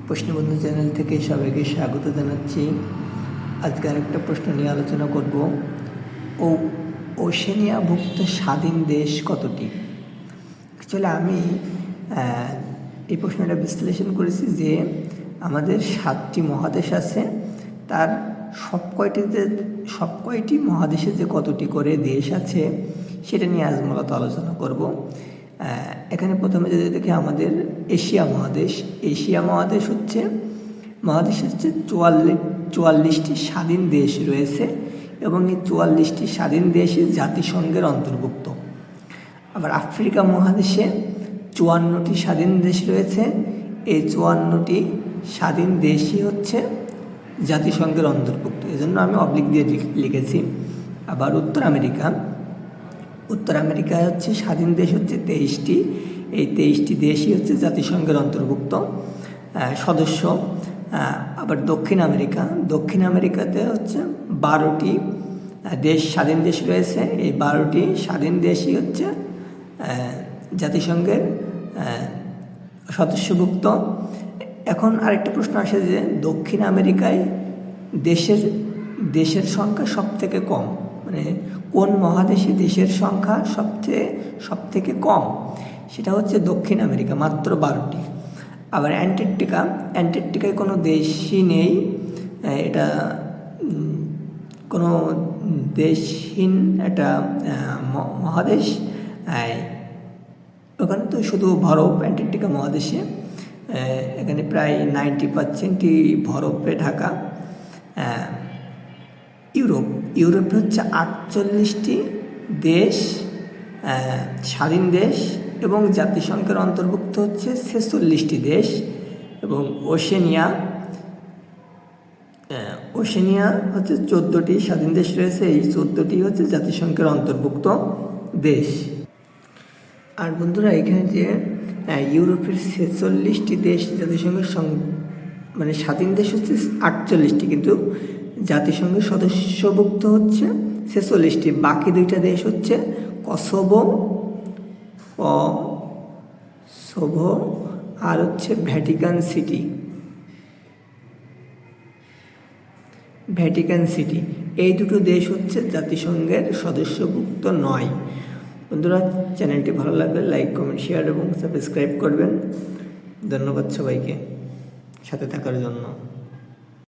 প্রশ্নবন্ধু channel থেকে সবাইকে স্বাগত জানাচ্ছি। আজকে আরেকটা প্রশ্ন নিয়ে আলোচনা করব। ওশেনিয়াভুক্ত স্বাধীন দেশ কতটি? অ্যাকচুয়ালি আমি এই প্রশ্নটা বিশ্লেষণ করেছি যে আমাদের 7টি মহাদেশ আছে, তার সব কয়টি মহাদেশে যে কতটি করে দেশ আছে সেটা নিয়ে আজ মূলত আলোচনা করব। এখানে প্রথমে যদি দেখি আমাদের এশিয়া মহাদেশ হচ্ছে 44টি স্বাধীন দেশ রয়েছে এবং এই 44টি স্বাধীন দেশই জাতিসংঘের অন্তর্ভুক্ত। আবার আফ্রিকা মহাদেশে 54টি স্বাধীন দেশ রয়েছে, এই 54টি স্বাধীন দেশই হচ্ছে জাতিসংঘের অন্তর্ভুক্ত, এজন্য আমি অবলিক দিয়ে লিখেছি। আবার উত্তর আমেরিকায় হচ্ছে স্বাধীন দেশ হচ্ছে 23টি, এই 23টি দেশই হচ্ছে জাতিসংঘের অন্তর্ভুক্ত সদস্য। আবার দক্ষিণ আমেরিকাতে হচ্ছে 12টি স্বাধীন দেশ রয়েছে, এই 12টি স্বাধীন দেশই হচ্ছে জাতিসংঘের সদস্যভুক্ত। এখন আরেকটা প্রশ্ন আসে যে দক্ষিণ আমেরিকায় দেশের সংখ্যা সবথেকে কম, মানে কোন মহাদেশে দেশের সংখ্যা সবথেকে কম? সেটা হচ্ছে দক্ষিণ আমেরিকা, মাত্র 12টি। আবার অ্যান্টার্কটিকায় কোনো দেশই নেই, এটা কোনো দেশহীন একটা মহাদেশ। ওখানে তো শুধু বরফ, অ্যান্টার্কটিকা মহাদেশে এখানে প্রায় 90%ই বরফে ঢাকা। ইউরোপে হচ্ছে 48টি দেশ স্বাধীন দেশ এবং জাতিসংঘের অন্তর্ভুক্ত হচ্ছে 46টি দেশ। এবং ওশেনিয়া হচ্ছে 14টি স্বাধীন দেশ রয়েছে, এই 14টি হচ্ছে জাতিসংঘের অন্তর্ভুক্ত দেশ। আর বন্ধুরা, এখানে যে ইউরোপের 46টি দেশ জাতিসংঘের মানে স্বাধীন দেশ হচ্ছে 48টি, কিন্তু জাতিসংঘের সদস্যভুক্ত হচ্ছে 46টি। বাকি দুইটা দেশ হচ্ছে কসোভো আর হচ্ছে ভ্যাটিকান সিটি। এই দুটো দেশ হচ্ছে জাতিসংঘের সদস্যভুক্ত নয়। বন্ধুরা, চ্যানেলটি ভালো লাগলে লাইক, কমেন্ট, শেয়ার এবং সাবস্ক্রাইব করবেন। ধন্যবাদ সবাইকে সাথে থাকার জন্য।